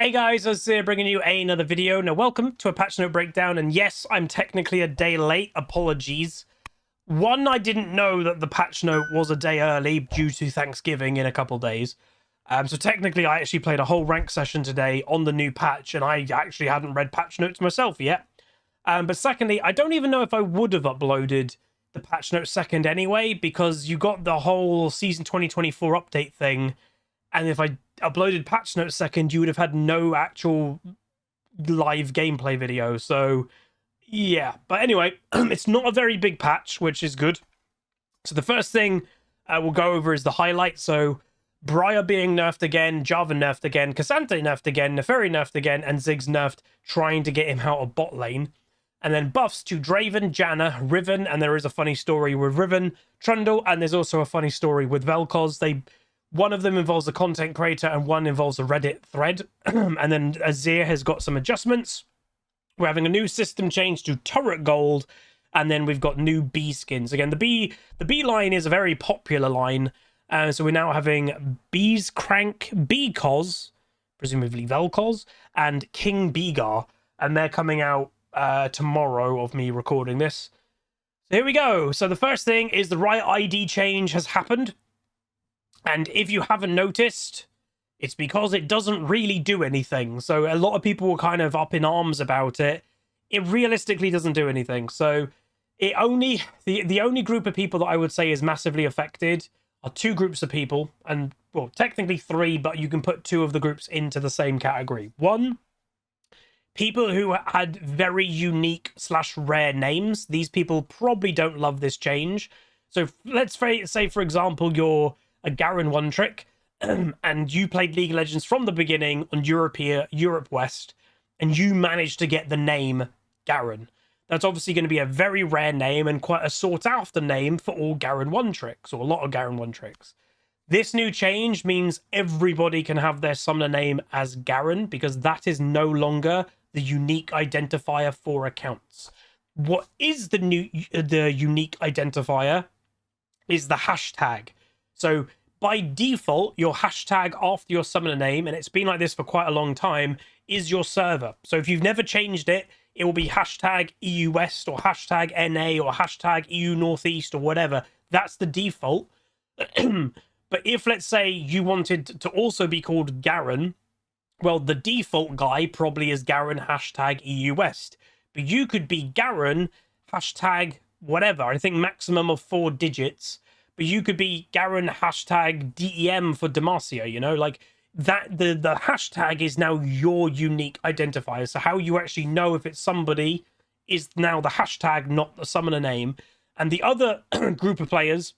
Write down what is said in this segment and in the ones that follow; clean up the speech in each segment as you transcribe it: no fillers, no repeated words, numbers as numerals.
Hey guys, Azir bringing you another video. Now welcome to a patch note breakdown, and yes, I'm technically a day late, apologies. One, I didn't know that the patch note was a day early due to Thanksgiving in a couple days. So technically I actually played a whole rank session today on the new patch, and I actually hadn't read patch notes myself yet. But secondly, I don't even know if I would have uploaded the patch note second anyway, because you got the whole season 2024 update thing, and if I uploaded patch notes second, you would have had no actual live gameplay video. So yeah, but anyway, it's not a very big patch, which is good. So the first thing we'll go over is the highlights. So Briar being nerfed again, Jarvan nerfed again, SANTE nerfed again, Naafiri nerfed again, and Ziggs nerfed, trying to get him out of bot lane. And then buffs to Draven, Janna, Riven, and there is a funny story with Riven, Trundle, and there's also a funny story with Vel'Koz. One of them involves a content creator and one involves a Reddit thread. And then Azir has got some adjustments. We're having a new system change to turret gold, and then we've got new B skins. Again, the B line is a very popular line. So we're now having Bees Crank, BUFFED, presumably Vel'Koz, and King Begar, and they're coming out tomorrow of me recording this. So here we go. So the first thing is the Riot ID change has happened. And if you haven't noticed, it's because it doesn't really do anything. So a lot of people were kind of up in arms about it. It realistically doesn't do anything. So the only group of people that I would say is massively affected are two groups of people. And, well, technically three, but you can put two of the groups into the same category. One, people who had very unique / rare names. These people probably don't love this change. So let's say, for example, you're a Garen one trick, and you played League of Legends from the beginning on Europe West, and you managed to get the name Garen. That's obviously going to be a very rare name and quite a sought after name for all Garen one tricks, or a lot of Garen one tricks. This new change means everybody can have their summoner name as Garen, because that is no longer the unique identifier for accounts. What is the unique identifier is the hashtag. So by default, your hashtag after your summoner name, and it's been like this for quite a long time, is your server. So if you've never changed it, it will be hashtag EU West or hashtag NA or hashtag EU Northeast or whatever. That's the default. But if, let's say, you wanted to also be called Garen, well, the default guy probably is Garen hashtag EU West. But you could be Garen hashtag whatever. I think maximum of 4 digits. But you could be Garen hashtag DEM for Demacia, you know, like that. The hashtag is now your unique identifier. So how you actually know if it's somebody is now the hashtag, not the summoner name. And the other group of players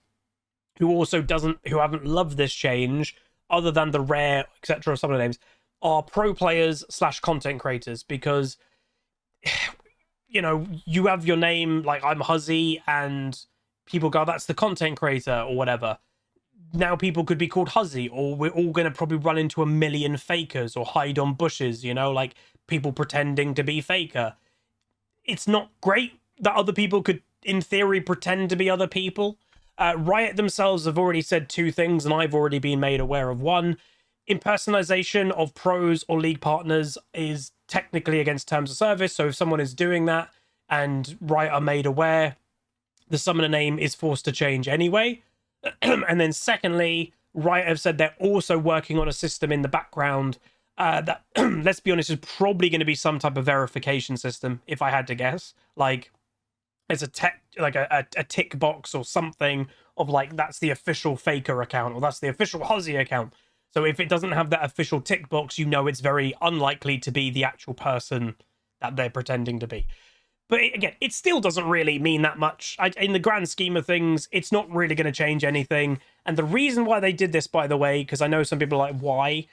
who haven't loved this change, other than the rare, etc. summoner names, are pro players / content creators, because, you know, you have your name, like I'm Huzzy, and people go, that's the content creator or whatever. Now people could be called Huzzy, or we're all going to probably run into a million fakers or hide on bushes, you know, like people pretending to be faker. It's not great that other people could, in theory, pretend to be other people. Riot themselves have already said 2 things, and I've already been made aware of one. Impersonation of pros or league partners is technically against terms of service. So if someone is doing that and Riot are made aware, the summoner name is forced to change anyway. And then secondly, Riot have said they're also working on a system in the background that, let's be honest, is probably going to be some type of verification system, if I had to guess. Like, it's a tick box or something of like, that's the official faker account, or that's the official Huzzy account. So if it doesn't have that official tick box, you know it's very unlikely to be the actual person that they're pretending to be. But again, it still doesn't really mean that much. In the grand scheme of things, it's not really going to change anything. And the reason why they did this, by the way, because I know some people are like, why,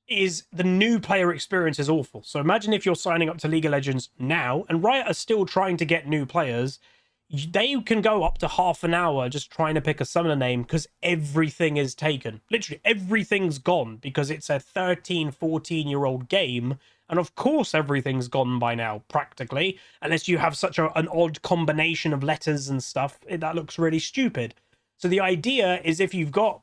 is the new player experience is awful. So imagine if you're signing up to League of Legends now, and Riot are still trying to get new players. They can go up to half an hour just trying to pick a summoner name because everything is taken. Literally, everything's gone because it's a 13, 14-year-old game. And of course, everything's gone by now, practically, unless you have such an odd combination of letters and stuff. That looks really stupid. So the idea is if you've got,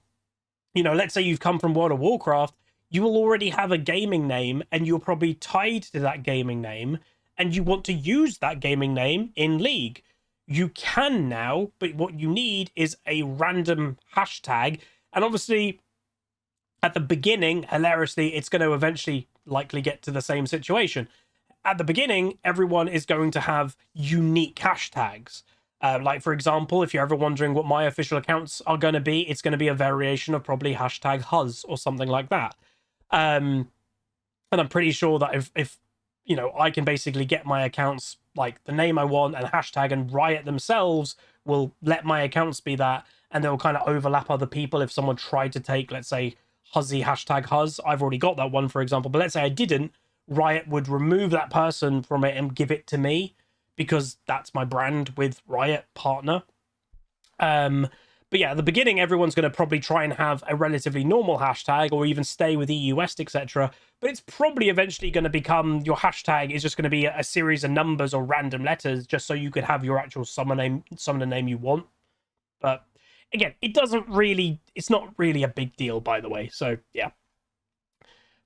you know, let's say you've come from World of Warcraft, you will already have a gaming name and you're probably tied to that gaming name and you want to use that gaming name in League. You can now, but what you need is a random hashtag. And obviously, at the beginning, hilariously, it's going to eventually likely get to the same situation. At the beginning, everyone is going to have unique hashtags. Like, for example, if you're ever wondering what my official accounts are going to be, it's going to be a variation of probably hashtag Huzz or something like that. And I'm pretty sure that if you know, I can basically get my accounts like the name I want and hashtag, and Riot themselves will let my accounts be that, and they'll kind of overlap other people. If someone tried to take, let's say, Huzzy hashtag Huzz, I've already got that one, for example, but let's say I didn't, Riot would remove that person from it and give it to me, because that's my brand with Riot partner. But yeah, at the beginning, everyone's going to probably try and have a relatively normal hashtag or even stay with EU West, etc. But it's probably eventually going to become, your hashtag is just going to be a series of numbers or random letters, just so you could have your actual summoner name you want. But again, it's not really a big deal, by the way. So yeah.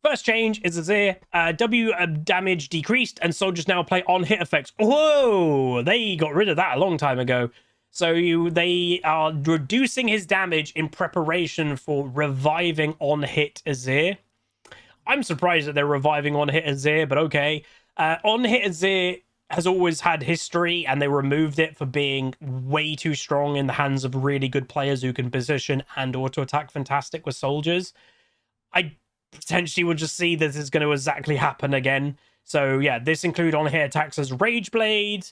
First change is Azir. W damage decreased, and soldiers now play on-hit effects. Whoa! They got rid of that a long time ago. So they are reducing his damage in preparation for reviving on-hit Azir. I'm surprised that they're reviving on-hit Azir, but okay. On-hit Azir has always had history, and they removed it for being way too strong in the hands of really good players who can position and auto-attack fantastic with soldiers. I potentially would just see this is going to exactly happen again. So yeah, this include on-hit attacks as Rage Blade,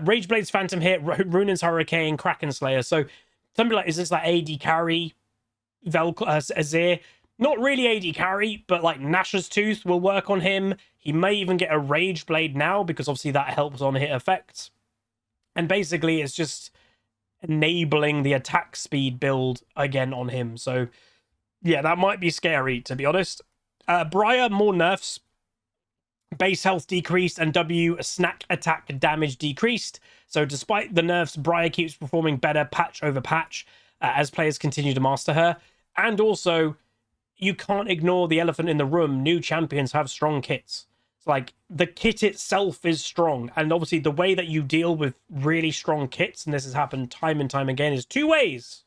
Rage Blade's Phantom Hit, Runin's Hurricane, Kraken Slayer. So something like, is this like AD carry Vel'Koz, Azir? Not really AD carry, but like Nash's Tooth will work on him. He may even get a Rage Blade now, because obviously that helps on hit effects. And basically it's just enabling the attack speed build again on him. So yeah, that might be scary, to be honest. Briar, more nerfs. Base health decreased, and W snack attack damage decreased. So despite the nerfs, Briar keeps performing better patch over patch as players continue to master her. And also, you can't ignore the elephant in the room. New champions have strong kits. It's like, the kit itself is strong. And obviously, the way that you deal with really strong kits, and this has happened time and time again, is two ways.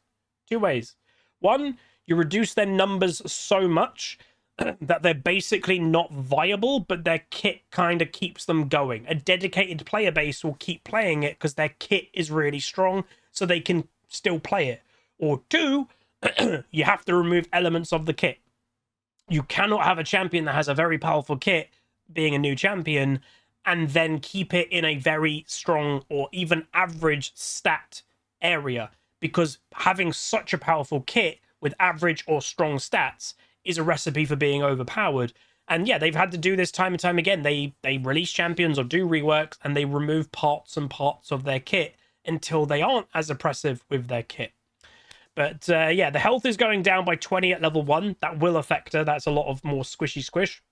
Two ways. One, you reduce their numbers so much that they're basically not viable, but their kit kind of keeps them going. A dedicated player base will keep playing it because their kit is really strong, so they can still play it. Or two, you have to remove elements of the kit. You cannot have a champion that has a very powerful kit, being a new champion, and then keep it in a very strong or even average stat area, because having such a powerful kit with average or strong stats is a recipe for being overpowered. And yeah, they've had to do this time and time again. They release champions or do reworks, and they remove parts and parts of their kit until they aren't as oppressive with their kit. But yeah, the health is going down by 20 at level 1. That will affect her. That's a lot of more squishy squish.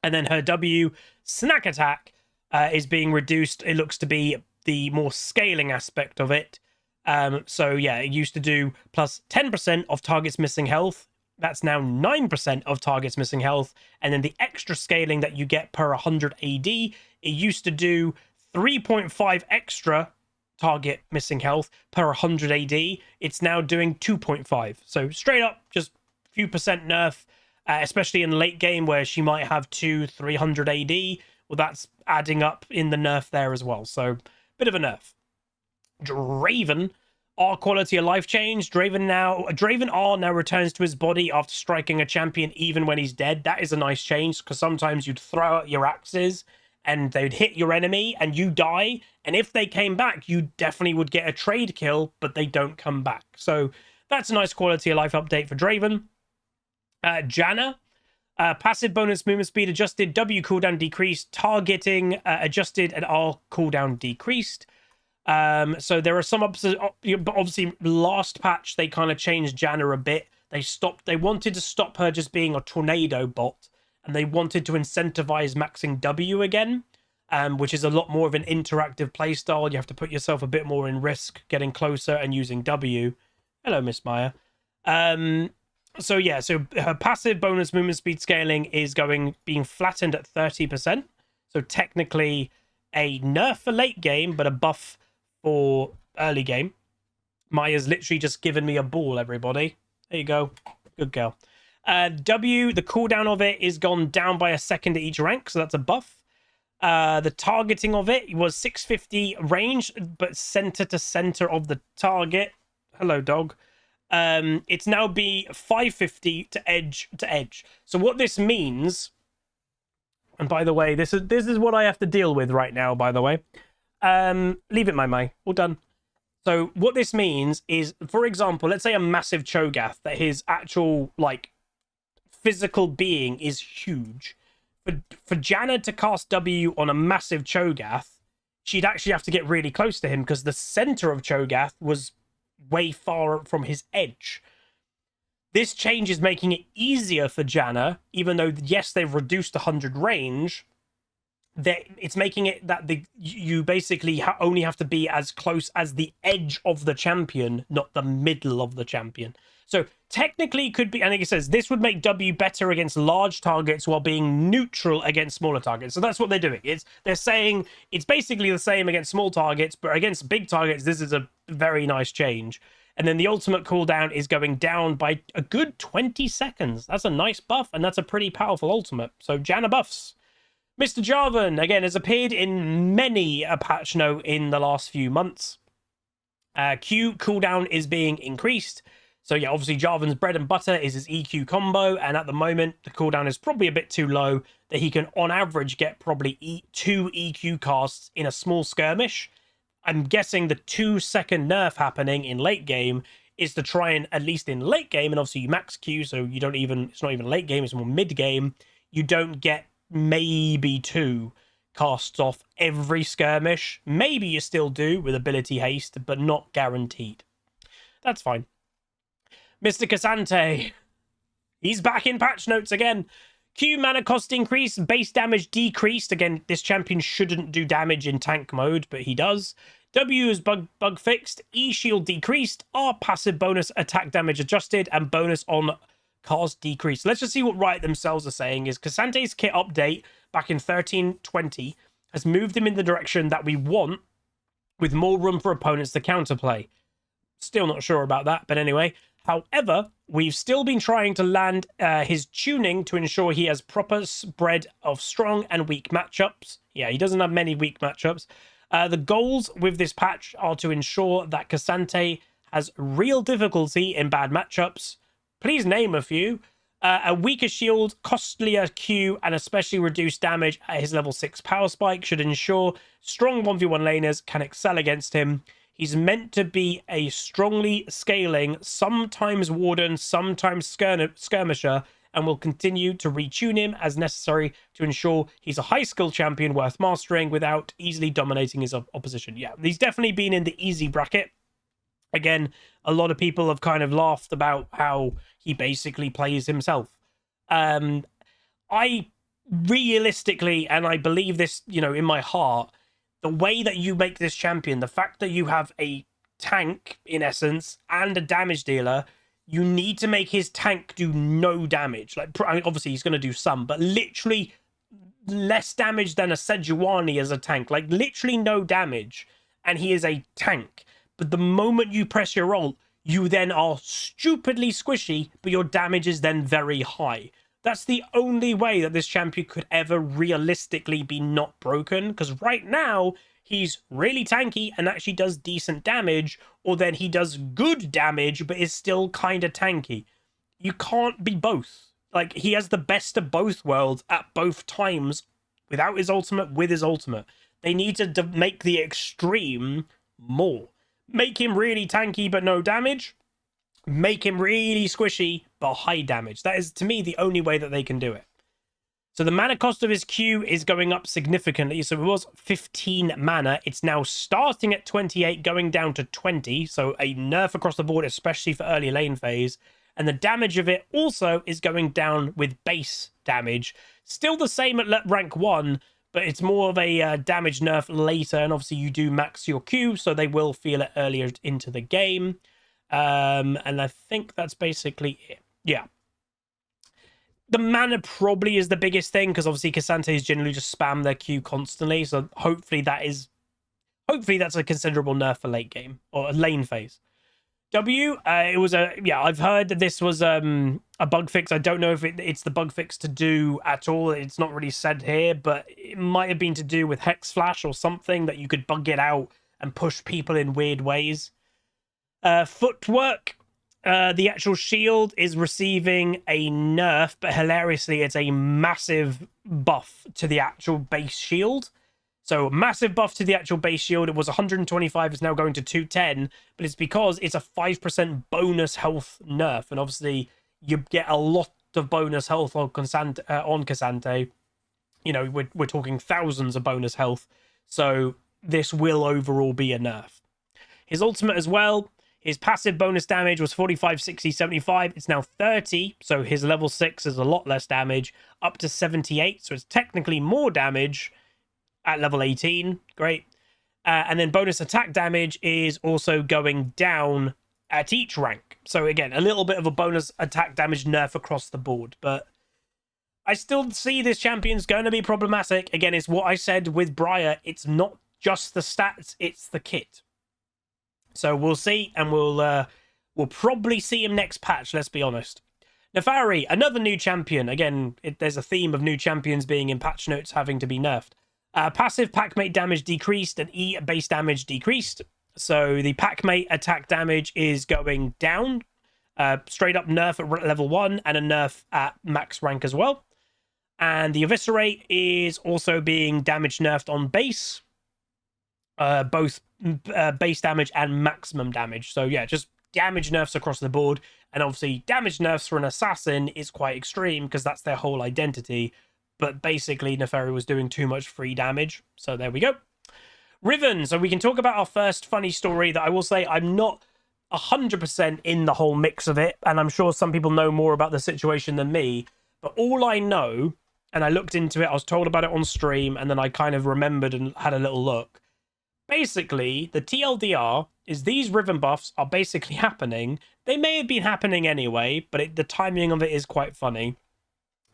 And then her W snack attack is being reduced. It looks to be the more scaling aspect of it. So yeah, it used to do plus 10% of targets missing health. That's now 9% of targets missing health. And then the extra scaling that you get per 100 AD, it used to do 3.5 extra target missing health per 100 AD. It's now doing 2.5. So straight up, just a few percent nerf, especially in late game where she might have 300 AD. Well, that's adding up in the nerf there as well. So bit of a nerf. Draven, our quality of life changed. Draven R now returns to his body after striking a champion even when he's dead. That is a nice change, because sometimes you'd throw out your axes and they'd hit your enemy and you die. And if they came back, you definitely would get a trade kill, but they don't come back. So that's a nice quality of life update for Draven. Janna, passive bonus movement speed adjusted, W cooldown decreased, targeting adjusted, and R cooldown decreased. So there are some obviously last patch they kind of changed Janna a bit. They wanted to stop her just being a tornado bot, and they wanted to incentivize maxing W again, which is a lot more of an interactive playstyle. You have to put yourself a bit more in risk getting closer and using W. Hello, Miss Maya. So yeah, so her passive bonus movement speed scaling is being flattened at 30%. So technically a nerf for late game, but a buff for early game. Maya's literally just given me a ball, everybody. There you go. Good girl. W, the cooldown of it is gone down by a second at each rank, so that's a buff. The targeting of it was 650 range, but center to center of the target. Hello, dog. It's now be 550 to edge to edge. So what this means, and by the way, this is what I have to deal with right now, by the way. Leave it, my. All done. So what this means is, for example, let's say a massive Cho'Gath that his actual, like, physical being is huge. For Janna to cast W on a massive Cho'Gath, she'd actually have to get really close to him because the center of Cho'Gath was way far from his edge. This change is making it easier for Janna, even though, yes, they've reduced 100 range. It's making it that you basically only have to be as close as the edge of the champion, not the middle of the champion. So technically could be, I think it says this would make W better against large targets while being neutral against smaller targets. So that's what they're doing. They're saying it's basically the same against small targets, but against big targets, this is a very nice change. And then the ultimate cooldown is going down by a good 20 seconds. That's a nice buff, and that's a pretty powerful ultimate. So Janna buffs. Mr. Jarvan, again, has appeared in many a patch note in the last few months. Q cooldown is being increased. So yeah, obviously Jarvan's bread and butter is his EQ combo, and at the moment the cooldown is probably a bit too low that he can on average get probably 2 EQ casts in a small skirmish. I'm guessing the 2-second nerf happening in late game is to try and, at least in late game, and obviously you max Q, so you don't even, it's not even late game, it's more mid game, you don't get maybe 2 casts off every skirmish. Maybe you still do with ability haste, but not guaranteed. That's fine. Mr. Cassante, he's back in patch notes again. Q mana cost increase, base damage decreased. Again, this champion shouldn't do damage in tank mode, but he does. W is bug fixed, E shield decreased, R passive bonus attack damage adjusted, and bonus on cast decreased. Let's just see what Riot themselves are saying. Is Cassante's kit update back in 1320 has moved him in the direction that we want, with more room for opponents to counterplay. Still not sure about that, but anyway. However, we've still been trying to land his tuning to ensure he has proper spread of strong and weak matchups. Yeah, he doesn't have many weak matchups. The goals with this patch are to ensure that Cassante has real difficulty in bad matchups. Please name a few. A weaker shield, costlier Q, and especially reduced damage at his level 6 power spike should ensure strong 1v1 laners can excel against him. He's meant to be a strongly scaling, sometimes warden, sometimes skirmisher, and will continue to retune him as necessary to ensure he's a high skill champion worth mastering without easily dominating his opposition. Yeah, he's definitely been in the easy bracket. Again, a lot of people have kind of laughed about how he basically plays himself. I realistically, and I believe this, you know, in my heart, the way that you make this champion, the fact that you have a tank, in essence, and a damage dealer, you need to make his tank do no damage. Like, I mean, obviously, he's going to do some, but literally less damage than a Sejuani as a tank. Like, literally no damage, and he is a tank. But the moment you press your ult, you then are stupidly squishy, but your damage is then very high. That's the only way that this champion could ever realistically be not broken, because right now he's really tanky and actually does decent damage, or then he does good damage but is still kind of tanky. You can't be both. Like, he has the best of both worlds at both times, without his ultimate, with his ultimate. They need to make the extreme more. Make him really tanky but no damage. Make him really squishy but high damage. That is, to me, the only way that they can do it. So the mana cost of his Q is going up significantly. So it was 15 mana. It's now starting at 28, going down to 20. So a nerf across the board, especially for early lane phase. And the damage of it also is going down with base damage. Still the same at rank 1, but it's more of a damage nerf later. And obviously you do max your Q, so they will feel it earlier into the game. And I think that's basically it. Yeah. The mana probably is the biggest thing, because obviously Cassantes generally just spam their Q constantly. So hopefully that's a considerable nerf for late game or lane phase. W, it was I've heard that this was a bug fix. I don't know if it's the bug fix to do at all. It's not really said here, but it might have been to do with Hex Flash or something, that you could bug it out and push people in weird ways. Footwork. The actual shield is receiving a nerf, but hilariously, it's a massive buff to the actual base shield. So massive buff to the actual base shield. It was 125, it's now going to 210, but it's because it's a 5% bonus health nerf. And obviously, you get a lot of bonus health on Cassante. You know, we're talking thousands of bonus health. So this will overall be a nerf. His ultimate as well. His passive bonus damage was 45, 60, 75. It's now 30, so his level 6 is a lot less damage, up to 78, so it's technically more damage at level 18. Great. And then bonus attack damage is also going down at each rank. So again, a little bit of a bonus attack damage nerf across the board, but I still see this champion's going to be problematic. Again, it's what I said with Briar. It's not just the stats, it's the kit. So we'll see, and we'll probably see him next patch, let's be honest. Naafiri, another new champion. Again, there's a theme of new champions being in patch notes having to be nerfed. Passive packmate damage decreased and E base damage decreased. So the packmate attack damage is going down. Straight up nerf at level 1 and a nerf at max rank as well. And the Eviscerate is also being damage nerfed on base. Both base damage and maximum damage. So yeah, just damage nerfs across the board. And obviously damage nerfs for an assassin is quite extreme because that's their whole identity. But basically Naafiri was doing too much free damage. So there we go. Riven. So we can talk about our first funny story that I will say I'm not 100% in the whole mix of it. And I'm sure some people know more about the situation than me. But all I know, and I looked into it, I was told about it on stream, and then I kind of remembered and had a little look. Basically, the TLDR is these Riven buffs are basically happening. They may have been happening anyway, but the timing of it is quite funny.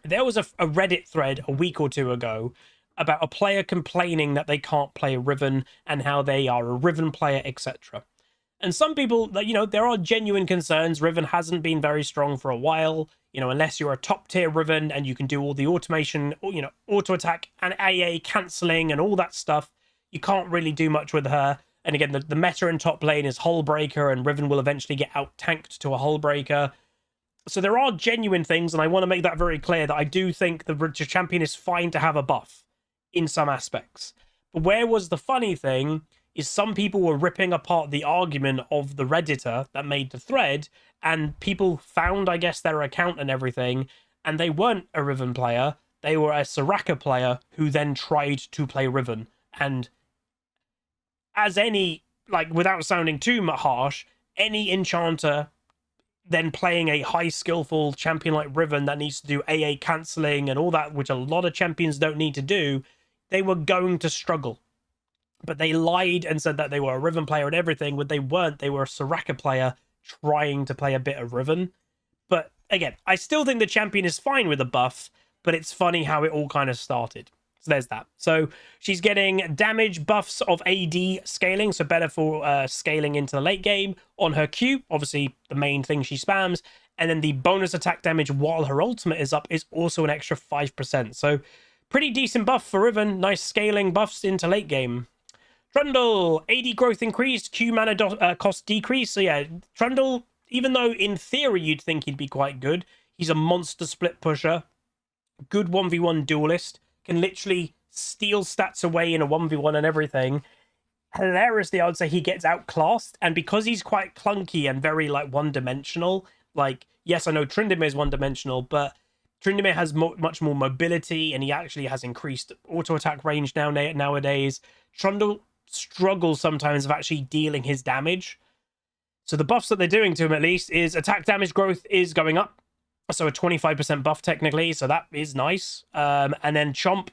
There was a Reddit thread a week or two ago about a player complaining that they can't play Riven and how they are a Riven player, etc. And some people, you know, there are genuine concerns. Riven hasn't been very strong for a while, you know, unless you're a top tier Riven and you can do all the automation, you know, auto attack and AA cancelling and all that stuff. You can't really do much with her. And again, the meta in top lane is Hull Breaker, and Riven will eventually get out-tanked to a Hull Breaker. So there are genuine things, and I want to make that very clear that I do think the champion is fine to have a buff in some aspects. But where was the funny thing is some people were ripping apart the argument of the Redditor that made the thread, and people found, I guess, their account and everything, and they weren't a Riven player. They were a Soraka player who then tried to play Riven. And as any, like, without sounding too harsh, any enchanter then playing a high skillful champion like Riven that needs to do AA cancelling and all that, which a lot of champions don't need to do, they were going to struggle. But they lied and said that they were a Riven player and everything, when they weren't. They were a Soraka player trying to play a bit of Riven. But again, I still think the champion is fine with a buff, but it's funny how it all kind of started. So there's that. So she's getting damage buffs of AD scaling, so better for scaling into the late game on her Q, obviously the main thing she spams. And then the bonus attack damage while her ultimate is up is also an extra 5%. So pretty decent buff for Riven. Nice scaling buffs into late game. Trundle, AD growth increased, Q mana cost decreased. So yeah, Trundle, even though in theory you'd think he'd be quite good, he's a monster split pusher, good 1v1 duelist, can literally steal stats away in a 1v1 and everything. Hilariously, I would say he gets outclassed, and because he's quite clunky and very like one-dimensional, like, yes, I know Trundle is one-dimensional, but Trundle has much more mobility, and he actually has increased auto-attack range nowadays. Trundle struggles sometimes of actually dealing his damage. So the buffs that they're doing to him, at least, is attack damage growth is going up. So a 25% buff technically, so that is nice. And then Chomp,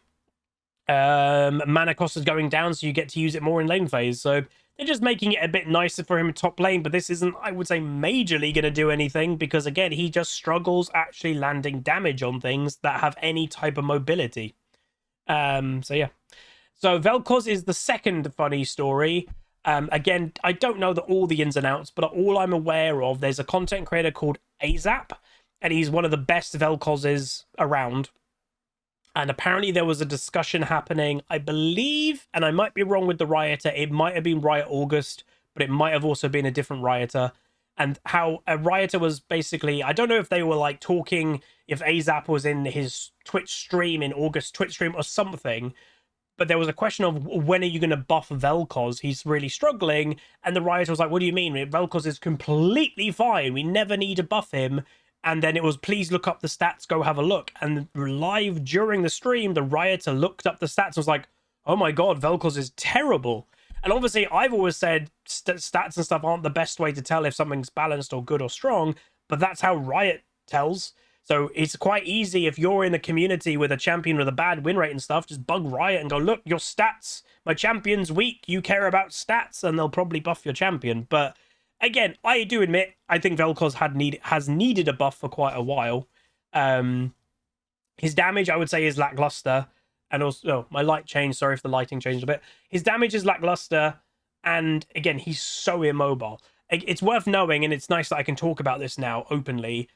mana cost is going down, so you get to use it more in lane phase. So They're just making it a bit nicer for him in top lane, but this isn't, I would say, majorly going to do anything because, again, he just struggles actually landing damage on things that have any type of mobility. So, yeah. So, Vel'Koz is the second funny story. Again, I don't know all the ins and outs, but all I'm aware of, there's a content creator called Azap, and he's one of the best Vel'Kozes around. And apparently there was a discussion happening, I believe, and I might be wrong with the Rioter, it might have been Riot August, but it might have also been a different Rioter. And how a Rioter was basically, I don't know if they were like talking, if Azap was in his Twitch stream, in August Twitch stream or something, but there was a question of when are you going to buff Vel'Koz? He's really struggling. And the Rioter was like, what do you mean? Vel'Koz is completely fine. We never need to buff him. And then it was, please look up the stats, go have a look. And live during the stream, the Rioter looked up the stats and was like, oh my God, Vel'Koz is terrible. And obviously, I've always said stats and stuff aren't the best way to tell if something's balanced or good or strong, but that's how Riot tells. So it's quite easy if you're in a community with a champion with a bad win rate and stuff, just bug Riot and go, look, your stats, my champion's weak, you care about stats, and they'll probably buff your champion. But again, I do admit, I think Vel'Koz has needed a buff for quite a while. His damage, I would say, is lackluster. And also, my light changed. Sorry if the lighting changed a bit. His damage is lackluster. And again, he's so immobile. It's worth knowing, and it's nice that I can talk about this now openly.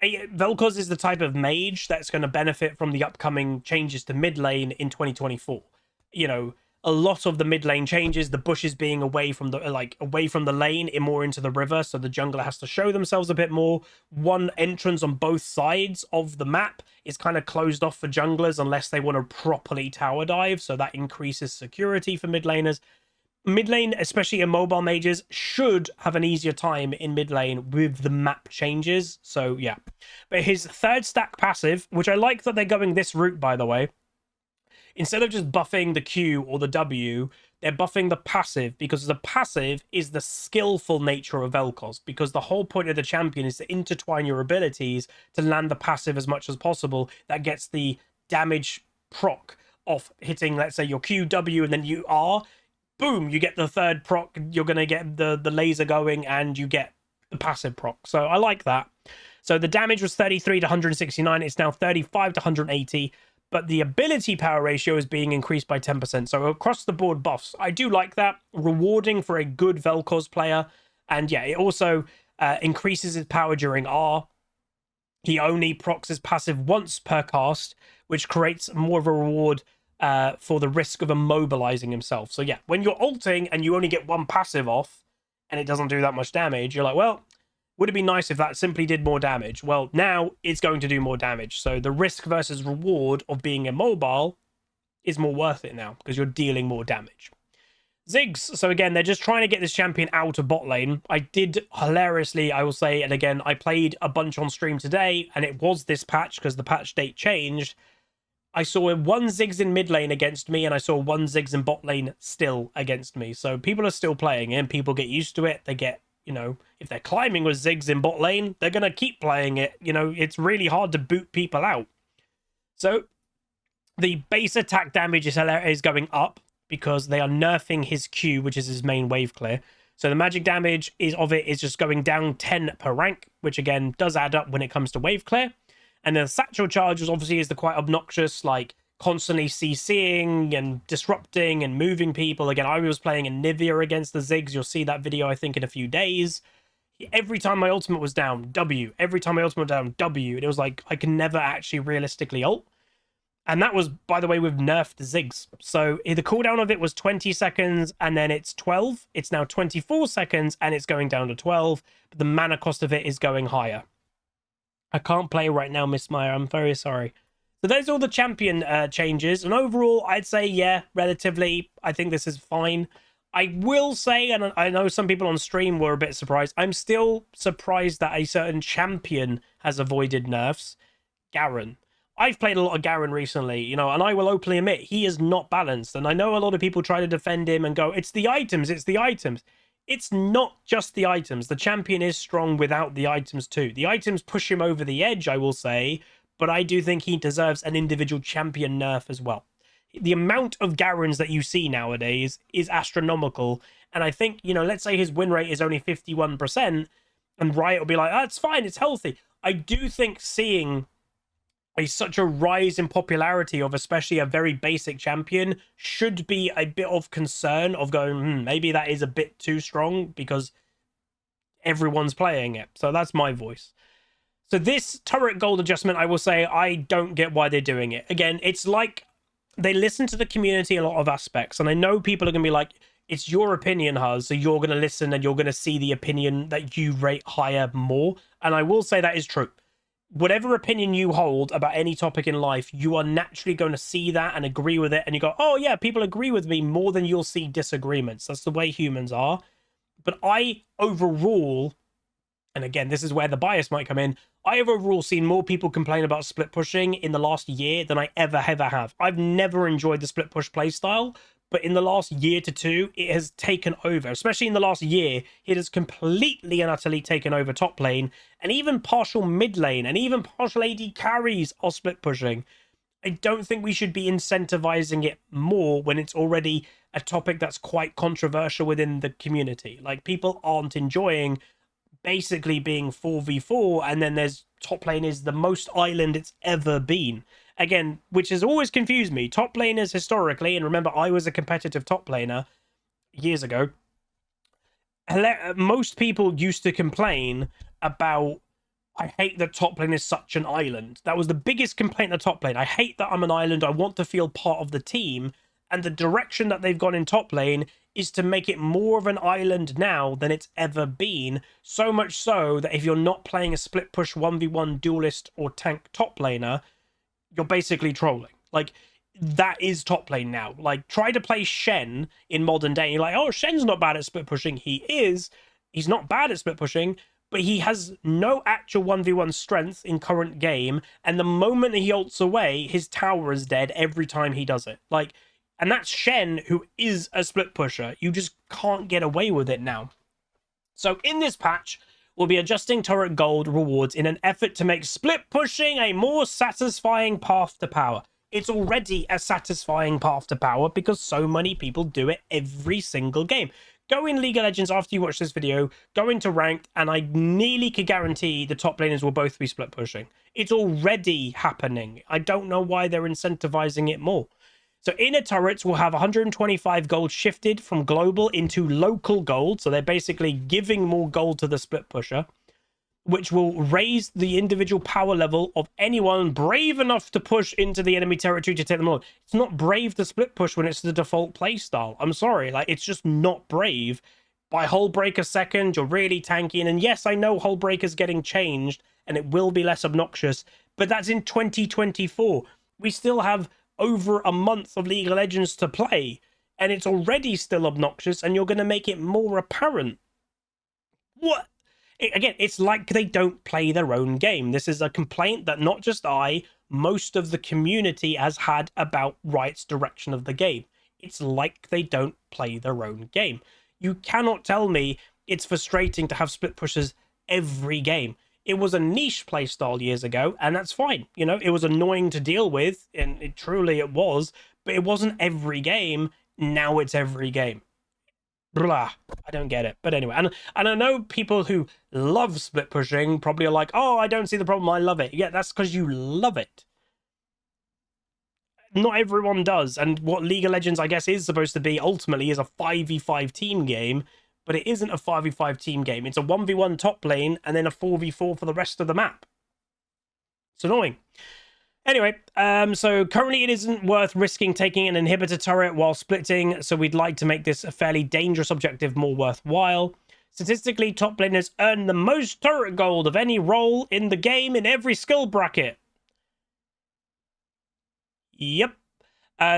Vel'Koz is the type of mage that's going to benefit from the upcoming changes to mid lane in 2024. You know, a lot of the mid lane changes, the bushes being away from the lane and more into the river, so the jungler has to show themselves a bit more. One entrance on both sides of the map is kind of closed off for junglers unless they want to properly tower dive, so that increases security for mid laners. Mid lane, especially in mobile mages, should have an easier time in mid lane with the map changes. So yeah, but his third stack passive, which I like that they're going this route, by the way, instead of just buffing the Q or the W, they're buffing the passive, because the passive is the skillful nature of Vel'Koz, because the whole point of the champion is to intertwine your abilities to land the passive as much as possible. That gets the damage proc off hitting, let's say, your Q, W, and then you R. Boom, you get the third proc, you're going to get the laser going, and you get the passive proc. So I like that. So the damage was 33 to 169. It's now 35 to 180. But the ability power ratio is being increased by 10%. So across the board buffs. I do like that. Rewarding for a good Vel'Koz player. And yeah, it also increases his power during R. He only procs his passive once per cast, which creates more of a reward for the risk of immobilizing himself. So yeah, when you're ulting and you only get one passive off and it doesn't do that much damage, you're like, well, would it be nice if that simply did more damage? Well, now it's going to do more damage. So the risk versus reward of being immobile is more worth it now because you're dealing more damage. Ziggs. So again, they're just trying to get this champion out of bot lane. I did hilariously, I will say, and again, I played a bunch on stream today and it was this patch because the patch date changed. I saw one Ziggs in mid lane against me, and I saw one Ziggs in bot lane still against me. So people are still playing, and people get used to it. They get, you know, if they're climbing with Ziggs in bot lane, they're going to keep playing it. You know, it's really hard to boot people out. So the base attack damage is going up because they are nerfing his Q, which is his main wave clear. So the magic damage is just going down 10 per rank, which again does add up when it comes to wave clear. And the satchel charges obviously is the quite obnoxious, like constantly CCing and disrupting and moving people. Again, I was playing in Nivea against the Ziggs. You'll see that video, I think, in a few days. Every time my ultimate was down, W. Every time my ultimate was down, W. It was like I can never actually realistically ult. And that was, by the way, with nerfed Ziggs. So the cooldown of it was 20 seconds and then it's 12. It's now 24 seconds and it's going down to 12. But the mana cost of it is going higher. I can't play right now, Miss Meyer. I'm very sorry. So there's all the champion changes. And overall, I'd say, yeah, relatively, I think this is fine. I will say, and I know some people on stream were a bit surprised, I'm still surprised that a certain champion has avoided nerfs. Garen. I've played a lot of Garen recently, you know, and I will openly admit he is not balanced. And I know a lot of people try to defend him and go, it's the items, it's the items. It's not just the items. The champion is strong without the items too. The items push him over the edge, I will say, but I do think he deserves an individual champion nerf as well. the amount of Garens that you see nowadays is astronomical. And I think, you know, let's say his win rate is only 51%, and Riot will be like, oh, it's fine, it's healthy. I do think seeing such a rise in popularity of especially a very basic champion should be a bit of concern of going, maybe that is a bit too strong because everyone's playing it. So that's my voice. So this turret gold adjustment, I will say, I don't get why they're doing it. Again, it's like they listen to the community in a lot of aspects. And I know people are going to be like, it's your opinion, Huz, so you're going to listen and you're going to see the opinion that you rate higher more. And I will say that is true. Whatever opinion you hold about any topic in life, you are naturally going to see that and agree with it. And you go, oh yeah, people agree with me more than you'll see disagreements. That's the way humans are. But I overall, and again, this is where the bias might come in, I have overall seen more people complain about split pushing in the last year than I ever have. I've never enjoyed the split push playstyle, but in the last year to two, it has taken over. Especially in the last year, it has completely and utterly taken over top lane, and even partial mid lane, and even partial AD carries are split pushing. I don't think we should be incentivizing it more when it's already a topic that's quite controversial within the community. Like, people aren't enjoying basically being 4v4, and then there's top lane is the most island it's ever been. Again, which has always confused me. Top laners historically, and remember, I was a competitive top laner years ago. Most people used to complain about, I hate that top lane is such an island. That was the biggest complaint of top lane. I hate that I'm an island. I want to feel part of the team. And the direction that they've gone in top lane is to make it more of an island now than it's ever been. So much so that if you're not playing a split push 1v1 duelist or tank top laner, you're basically trolling. Like, that is top lane now. Like, try to play Shen in modern day. You're like, oh, Shen's not bad at split pushing. He is. He's not bad at split pushing, but he has no actual 1v1 strength in current game. And the moment he ults away, his tower is dead every time he does it. Like, and that's Shen, who is a split pusher. You just can't get away with it now. So in this patch, we'll be adjusting turret gold rewards in an effort to make split pushing a more satisfying path to power. It's already a satisfying path to power because so many people do it every single game. Go in League of Legends after you watch this video, go into ranked, and I nearly could guarantee the top laners will both be split pushing. It's already happening. I don't know why they're incentivizing it more. So inner turrets will have 125 gold shifted from global into local gold. So they're basically giving more gold to the split pusher, which will raise the individual power level of anyone brave enough to push into the enemy territory to take them on. It's not brave to split push when it's the default playstyle. I'm sorry, like, it's just not brave. By Hull Breaker second, you're really tanking. And yes, I know Hull Breaker's getting changed and it will be less obnoxious, but that's in 2024. We still have over a month of League of Legends to play, and it's already still obnoxious, and you're going to make it more apparent. What? Again, it's like they don't play their own game. This is a complaint that not just I, most of the community has had about Riot's direction of the game. It's like they don't play their own game. You cannot tell me it's frustrating to have split pushers every game. It was a niche playstyle years ago, and that's fine. You know, it was annoying to deal with, and it truly was, but it wasn't every game. Now it's every game. Blah. I don't get it. But anyway, and I know people who love split pushing probably are like, oh, I don't see the problem, I love it. Yeah, that's because you love it. Not everyone does, and what League of Legends, I guess, is supposed to be ultimately is a 5v5 team game, but it isn't a 5v5 team game. It's a 1v1 top lane and then a 4v4 for the rest of the map. It's annoying. Anyway, so currently it isn't worth risking taking an inhibitor turret while splitting, so we'd like to make this a fairly dangerous objective more worthwhile. Statistically, top laners earn the most turret gold of any role in the game in every skill bracket. Yep.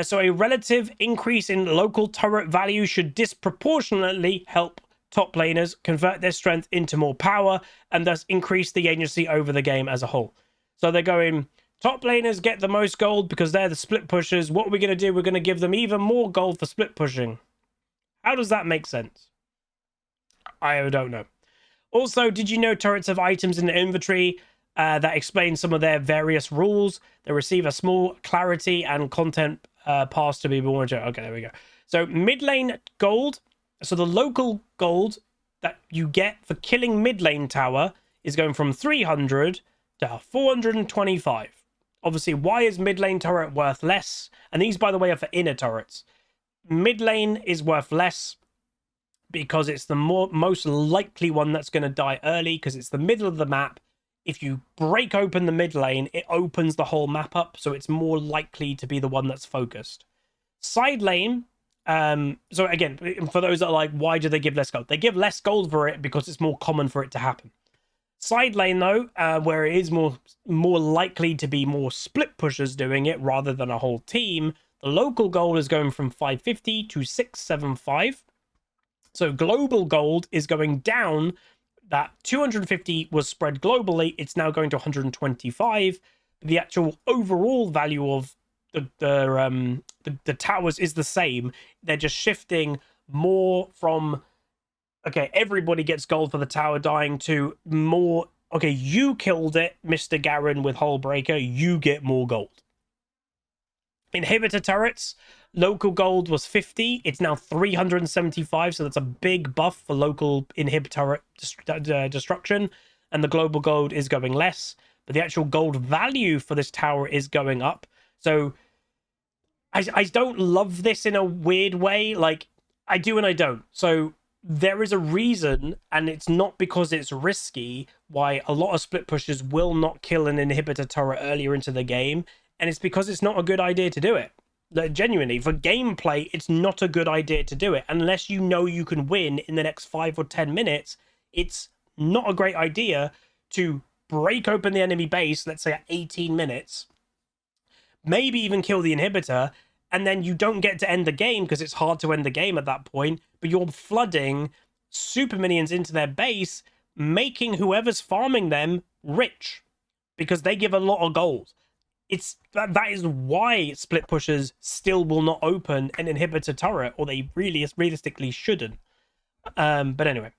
So a relative increase in local turret value should disproportionately help top laners convert their strength into more power and thus increase the agency over the game as a whole. So they're going, top laners get the most gold because they're the split pushers. What are we going to do? We're going to give them even more gold for split pushing. How does that make sense? I don't know. Also, did you know turrets have items in the inventory that explain some of their various rules? They receive a small clarity and content pass to be born. Okay, there we go. So mid lane gold. So the local gold that you get for killing mid lane tower is going from 300 to 425. Obviously, why is mid lane turret worth less? And these, by the way, are for inner turrets. Mid lane is worth less because it's the most likely one that's going to die early, because it's the middle of the map. If you break open the mid lane, it opens the whole map up, so it's more likely to be the one that's focused. Side lane, so again, for those that are like, why do they give less gold? They give less gold for it because it's more common for it to happen. Side lane, though, where it is more likely to be more split pushers doing it rather than a whole team, the local gold is going from 550 to 675. So global gold is going down. That 250 was spread globally. It's now going to 125. The actual overall value of the towers is the same. They're just shifting more from, okay, everybody gets gold for the tower dying, to more, okay, you killed it, Mr. Garen with Hullbreaker, you get more gold. Inhibitor turrets, local gold was 50. It's now 375, so that's a big buff for local inhibitor destruction. And the global gold is going less, but the actual gold value for this tower is going up. So I don't love this in a weird way. Like, I do and I don't. So there is a reason, and it's not because it's risky, why a lot of split pushers will not kill an inhibitor turret earlier into the game. And it's because it's not a good idea to do it. Like, genuinely, for gameplay, it's not a good idea to do it. Unless you know you can win in the next 5 or 10 minutes, it's not a great idea to break open the enemy base, let's say at 18 minutes, maybe even kill the inhibitor, and then you don't get to end the game because it's hard to end the game at that point, but you're flooding super minions into their base, making whoever's farming them rich because they give a lot of gold. That is why split pushers still will not open an inhibitor turret, or they realistically shouldn't. But anyway,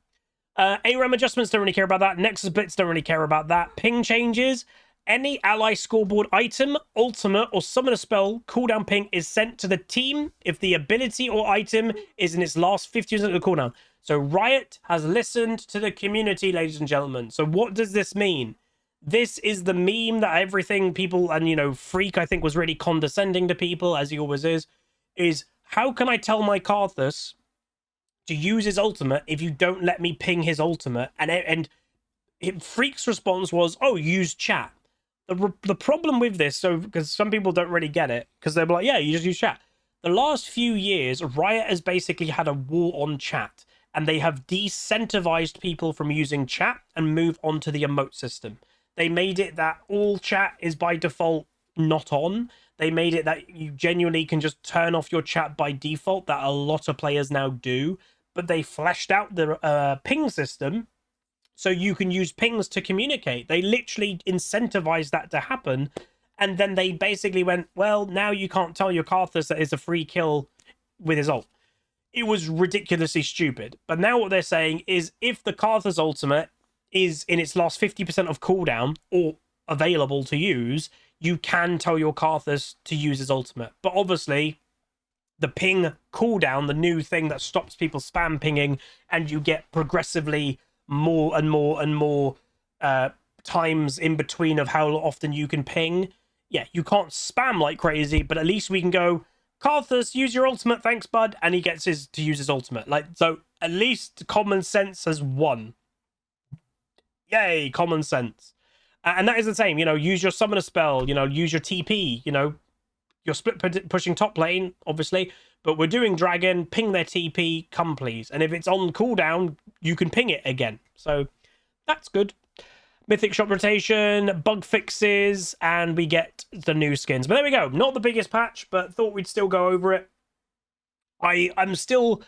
ARAM adjustments, don't really care about that. Nexus splits, don't really care about that. Ping changes. Any ally scoreboard item, ultimate, or summon a spell cooldown ping is sent to the team if the ability or item is in its last 50% of the cooldown. So Riot has listened to the community, ladies and gentlemen. So what does this mean? This is the meme that everything people, and, you know, Freak, I think, was really condescending to people, as he always is how can I tell my Karthus to use his ultimate if you don't let me ping his ultimate? And Freak's response was, oh, use chat. The problem with this, so because some people don't really get it, because they're like, yeah, you just use chat. The last few years, Riot has basically had a war on chat, and they have decentivized people from using chat and moved on to the emote system. They made it that all chat is by default not on. They made it that you genuinely can just turn off your chat by default, that a lot of players now do. But they fleshed out the ping system so you can use pings to communicate. They literally incentivized that to happen. And then they basically went, well, now you can't tell your Karthus that it's a free kill with his ult. It was ridiculously stupid. But now what they're saying is, if the Karthus ultimate is in its last 50% of cooldown or available to use, you can tell your Karthus to use his ultimate. But obviously, the ping cooldown, the new thing that stops people spam pinging, and you get progressively more and more and more times in between of how often you can ping. Yeah, you can't spam like crazy, but at least we can go, Karthus, use your ultimate, thanks, bud, and he gets to use his ultimate. Like, so at least common sense has won. Yay, common sense. And that is the same, you know, use your summoner spell, you know, use your TP, you know, you're split pushing top lane, obviously, but we're doing dragon, ping their TP, come please. And if it's on cooldown, you can ping it again. So that's good. Mythic shop rotation, bug fixes, and we get the new skins. But there we go. Not the biggest patch, but thought we'd still go over it. I'm still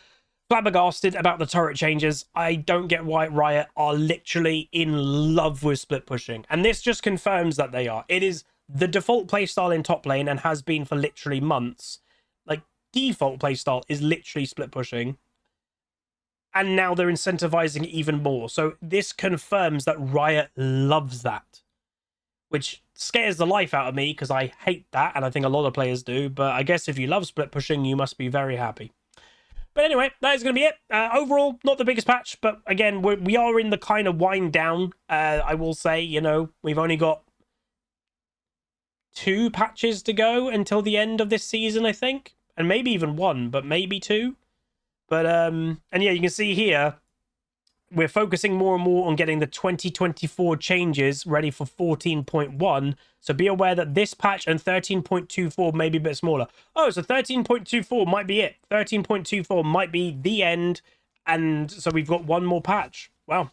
flabbergasted about the turret changes. I don't get why Riot are literally in love with split pushing. And this just confirms that they are. It is the default playstyle in top lane and has been for literally months. Like, default playstyle is literally split pushing. And now they're incentivizing it even more. So this confirms that Riot loves that. which scares the life out of me because I hate that, and I think a lot of players do. But I guess if you love split pushing, you must be very happy. But anyway, that is going to be it. Overall, not the biggest patch, but again, we are in the kind of wind down. I will say, you know, we've only got 2 patches to go until the end of this season, I think. And maybe even 1, but maybe 2. But, and yeah, you can see here, we're focusing more and more on getting the 2024 changes ready for 14.1. So be aware that this patch and 13.24 may be a bit smaller. Oh, so 13.24 might be it. 13.24 might be the end. And so we've got 1 more patch. Wow.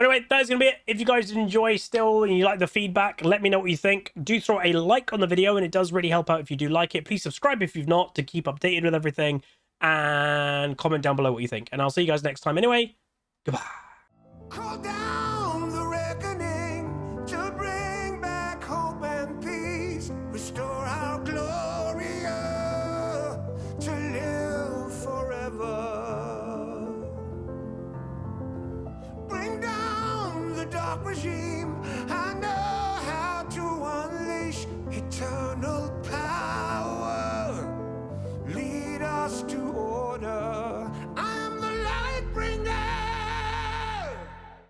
Anyway, that's going to be it. If you guys enjoy still and you like the feedback, let me know what you think. Do throw a like on the video, and it does really help out if you do like it. Please subscribe if you've not to keep updated with everything. And comment down below what you think. And I'll see you guys next time anyway. Goodbye. Call down the reckoning to bring back hope and peace. Restore our glory to live forever. Bring down the dark regime. I know how to unleash eternal power. Lead us to order.